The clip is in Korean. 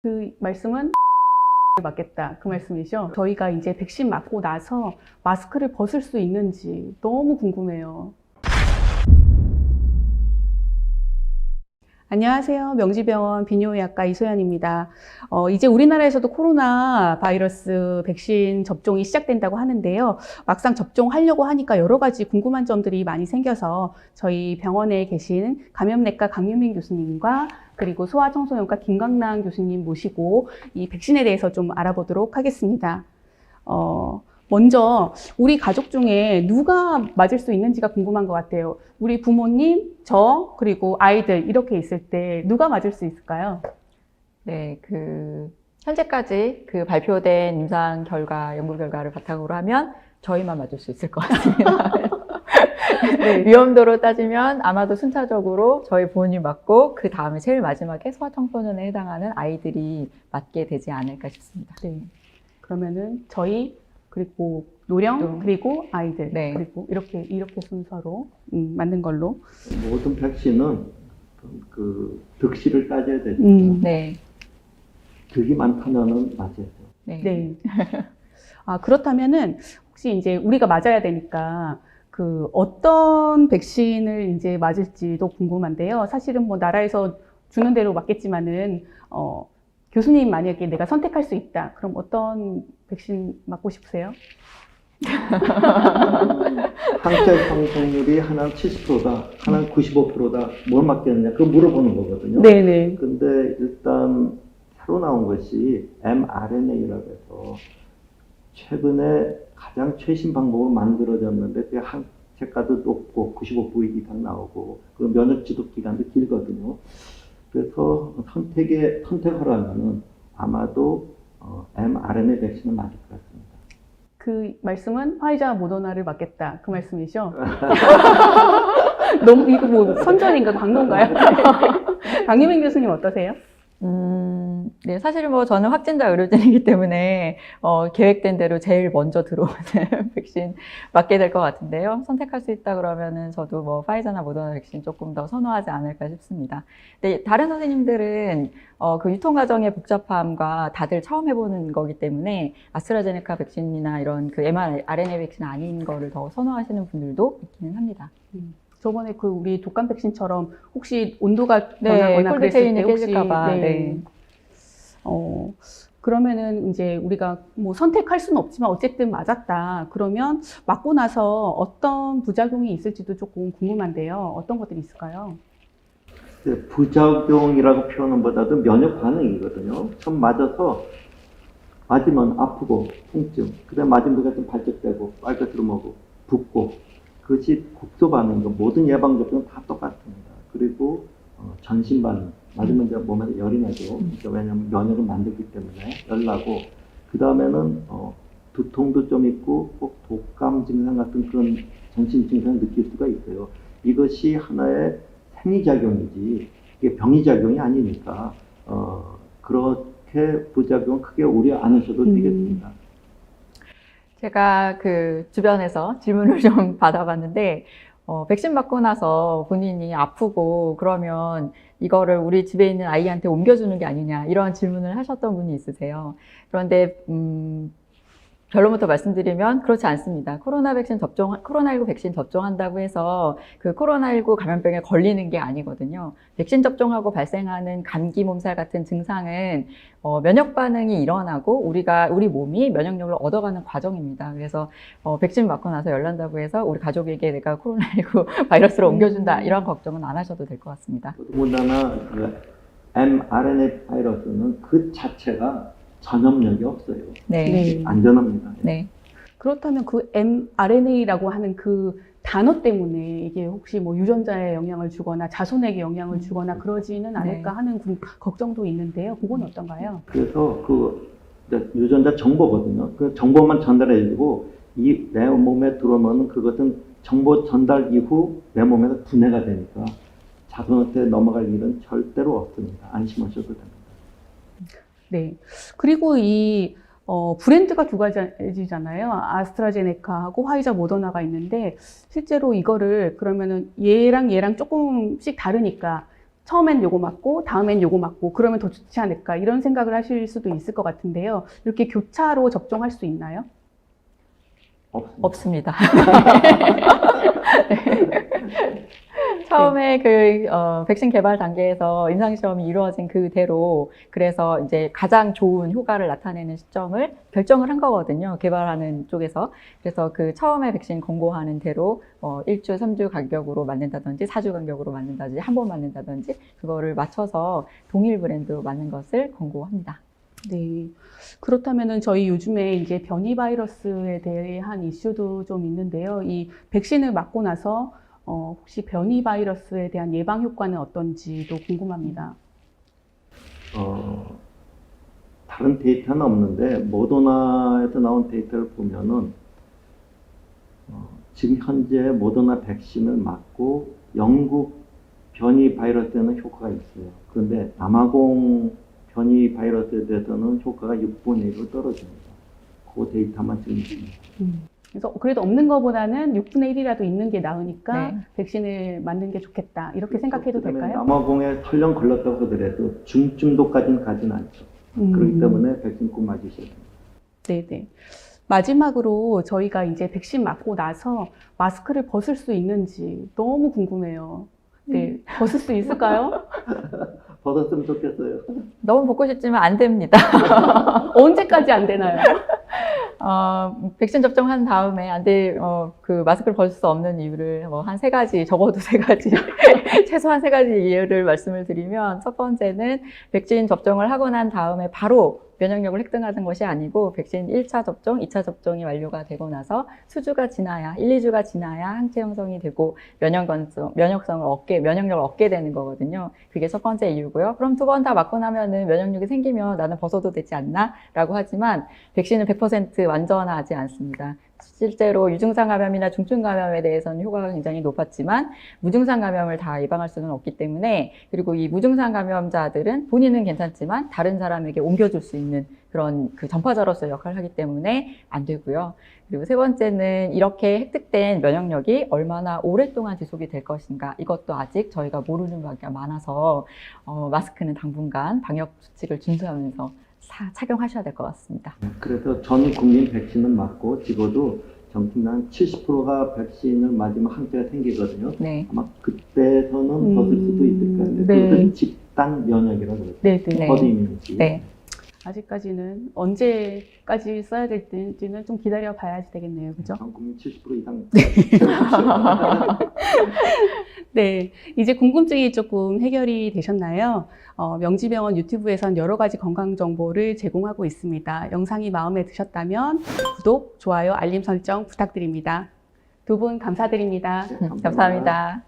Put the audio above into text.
그 말씀은 맞겠다 그 말씀이죠. 저희가 이제 백신 맞고 나서 마스크를 벗을 수 있는지 너무 궁금해요. 안녕하세요. 명지병원 비뇨의학과 이소연입니다. 이제 우리나라에서도 코로나 바이러스 백신 접종이 시작된다고 하는데요. 막상 접종하려고 하니까 여러 가지 궁금한 점들이 많이 생겨서 저희 병원에 계신 감염내과 강유민 교수님과 그리고 소아청소년과 김강남 교수님 모시고 이 백신에 대해서 좀 알아보도록 하겠습니다. 먼저 우리 가족 중에 누가 맞을 수 있는지가 궁금한 것 같아요. 우리 부모님, 저, 그리고 아이들 이렇게 있을 때 누가 맞을 수 있을까요? 네, 현재까지 발표된 임상 결과, 연구 결과를 바탕으로 하면 저희만 맞을 수 있을 것 같습니다. 네. 위험도로 따지면 아마도 순차적으로 저희 부모님 맞고 그 다음에 제일 마지막에 소아청소년에 해당하는 아이들이 맞게 되지 않을까 싶습니다. 네. 그러면은 저희 그리고 노령 그리고 아이들 네. 그리고 이렇게 순서로 맞는 걸로. 모든 백신은 그 득실을 따져야 되죠. 네. 득이 많다면은 맞아야죠. 네. 네. 그렇다면은 혹시 이제 우리가 맞아야 되니까 그 어떤 백신을 이제 맞을지도 궁금한데요. 사실은 뭐 나라에서 주는 대로 맞겠지만은 교수님 만약에 내가 선택할 수 있다. 그럼 어떤 백신 맞고 싶으세요? 항체 상승률이 하나는 70%다, 하나는 95%다. 뭘 맞겠느냐? 그거 물어보는 거거든요. 네네. 근데 일단 새로 나온 것이 mRNA라고 해서 최근에 가장 최신 방법으로 만들어졌는데 그게 항체가도 높고 95% 이상 나오고 그 면역 지속 기간도 길거든요. 그래서 선택하라면은 아마도 mRNA 백신을 맞을 것 같습니다. 그 말씀은 화이자 모더나를 맞겠다 그 말씀이죠? 너무 이거 뭐 선전인가 광고인가요? 강유민 교수님 어떠세요? 네, 사실 뭐 저는 확진자 의료진이기 때문에 계획된 대로 제일 먼저 들어오는 백신 맞게 될 것 같은데요. 선택할 수 있다 그러면은 저도 뭐 파이자나 모더나 백신 조금 더 선호하지 않을까 싶습니다. 근데 다른 선생님들은 그 유통 과정의 복잡함과 다들 처음 해보는 거기 때문에 아스트라제네카 백신이나 이런 그 mRNA 백신 아닌 거를 더 선호하시는 분들도 있기는 합니다. 저번에 그 우리 독감 백신처럼 혹시 온도가 네, 변하거나 그랬을 때 콜드체인이 혹시 깨질까봐. 네. 네. 그러면은 이제 우리가 뭐 선택할 수는 없지만 어쨌든 맞았다. 그러면 맞고 나서 어떤 부작용이 있을지도 조금 궁금한데요. 어떤 것들이 있을까요? 부작용이라고 표현은 보다도 면역 반응이거든요. 처음 맞아서 맞으면 아프고 통증, 그다음 맞은 부가 좀 발적되고 빨갛게 붓고 그것이 국소 반응이고 모든 예방 접종은 다 똑같습니다. 그리고 전신 반응, 맞으면 이제 몸에 열이 나죠. 왜냐하면 면역을 만들기 때문에 열 나고 그 다음에는 두통도 좀 있고 꼭 독감 증상 같은 그런 전신 증상을 느낄 수가 있어요. 이것이 하나의 생리작용이지 이게 병리작용이 아니니까 그렇게 부작용 크게 우려 안 하셔도 되겠습니다. 제가 주변에서 질문을 좀 받아봤는데, 백신 맞고 나서 본인이 아프고 그러면 이거를 우리 집에 있는 아이한테 옮겨주는 게 아니냐, 이런 질문을 하셨던 분이 있으세요. 그런데, 결론부터 말씀드리면 그렇지 않습니다. 코로나19 백신 접종한다고 해서 그 코로나19 감염병에 걸리는 게 아니거든요. 백신 접종하고 발생하는 감기 몸살 같은 증상은 면역 반응이 일어나고 우리 몸이 면역력을 얻어가는 과정입니다. 그래서 백신 맞고 나서 열난다고 해서 우리 가족에게 내가 코로나19 바이러스를 옮겨준다, 이런 걱정은 안 하셔도 될 것 같습니다. 더군다나 그 mRNA 바이러스는 그 자체가 전염력이 없어요. 네. 안전합니다. 네. 그렇다면 그 mRNA라고 하는 그 단어 때문에 이게 혹시 뭐 유전자에 영향을 주거나 자손에게 영향을 주거나 그러지는 않을까 하는 걱정도 있는데요. 그건 어떤가요? 그래서 유전자 정보거든요. 그 정보만 전달해주고 내 몸에 들어오면 그것은 정보 전달 이후 내 몸에서 분해가 되니까 자손한테 넘어갈 일은 절대로 없습니다. 안심하셔도 됩니다. 네. 그리고 이 브랜드가 두 가지잖아요. 아스트라제네카하고 화이자 모더나가 있는데 실제로 이거를 그러면은 얘랑 조금씩 다르니까 처음엔 요거 맞고 다음엔 요거 맞고 그러면 더 좋지 않을까 이런 생각을 하실 수도 있을 것 같은데요. 이렇게 교차로 접종할 수 있나요? 없습니다. 없습니다. 처음에 백신 개발 단계에서 임상시험이 이루어진 그대로 그래서 이제 가장 좋은 효과를 나타내는 시점을 결정을 한 거거든요. 개발하는 쪽에서. 그래서 그 처음에 백신 권고하는 대로 1주, 3주 간격으로 맞는다든지 4주 간격으로 맞는다든지 한 번 맞는다든지 그거를 맞춰서 동일 브랜드로 맞는 것을 권고합니다. 네. 그렇다면은 저희 요즘에 이제 변이 바이러스에 대한 이슈도 좀 있는데요. 이 백신을 맞고 나서 혹시 변이 바이러스에 대한 예방 효과는 어떤지도 궁금합니다. 다른 데이터는 없는데 모더나에서 나온 데이터를 보면은 지금 현재 모더나 백신을 맞고 영국 변이 바이러스에는 효과가 있어요. 그런데 남아공 변이 바이러스에 대해서는 효과가 6분의 1로 떨어집니다. 그 데이터만 지금 있습니다. 그래서 그래도 없는 것보다는 6분의 1이라도 있는 게 나으니까 네. 백신을 맞는 게 좋겠다. 이렇게 생각해도 그다음에 될까요? 남아공에 설령 걸렸다고 하더라도 중증도까지는 가진 않죠. 그렇기 때문에 백신 꼭 맞으셔야 됩니다. 네네. 마지막으로 저희가 이제 백신 맞고 나서 마스크를 벗을 수 있는지 너무 궁금해요. 네, 벗을 수 있을까요? 벗었으면 좋겠어요. 너무 벗고 싶지만 안 됩니다. 언제까지 안 되나요? 백신 접종한 다음에 그 마스크를 벗을 수 없는 이유를 한 3가지, 적어도 3가지, 최소한 3가지 이유를 말씀을 드리면 첫 번째는 백신 접종을 하고 난 다음에 바로 면역력을 획득하는 것이 아니고 백신 1차 접종, 2차 접종이 완료가 되고 나서 수주가 지나야, 1, 2주가 지나야 항체 형성이 되고 면역력을 얻게 되는 거거든요. 그게 첫 번째 이유고요. 그럼 2번 다 맞고 나면은 면역력이 생기면 나는 벗어도 되지 않나? 라고 하지만 백신은 100% 완전하지 않습니다. 실제로 유증상 감염이나 중증 감염에 대해서는 효과가 굉장히 높았지만 무증상 감염을 다 예방할 수는 없기 때문에 그리고 이 무증상 감염자들은 본인은 괜찮지만 다른 사람에게 옮겨줄 수 있는 그런 그 전파자로서의 역할을 하기 때문에 안 되고요. 그리고 세 번째는 이렇게 획득된 면역력이 얼마나 오랫동안 지속이 될 것인가 이것도 아직 저희가 모르는 바가 많아서 마스크는 당분간 방역 수칙을 준수하면서 착용하셔야 될 것 같습니다. 그래서 전 국민 백신은 맞고 찍어도 정확한 70%가 백신을 맞으면 항체가 생기거든요. 네. 아마 그때서는 벗을 수도 있을 것 같아요. 네. 그것은 집단 면역이라고 그러죠. 네네. 허드 이뮤니티. 네. 아직까지는 언제까지 써야 될지는 좀 기다려 봐야지 되겠네요. 그죠? 전 국민 70% 이상. 네. 이제 궁금증이 조금 해결이 되셨나요? 명지병원 유튜브에선 여러 가지 건강 정보를 제공하고 있습니다. 영상이 마음에 드셨다면 구독, 좋아요, 알림 설정 부탁드립니다. 두 분 감사드립니다. 네, 감사합니다.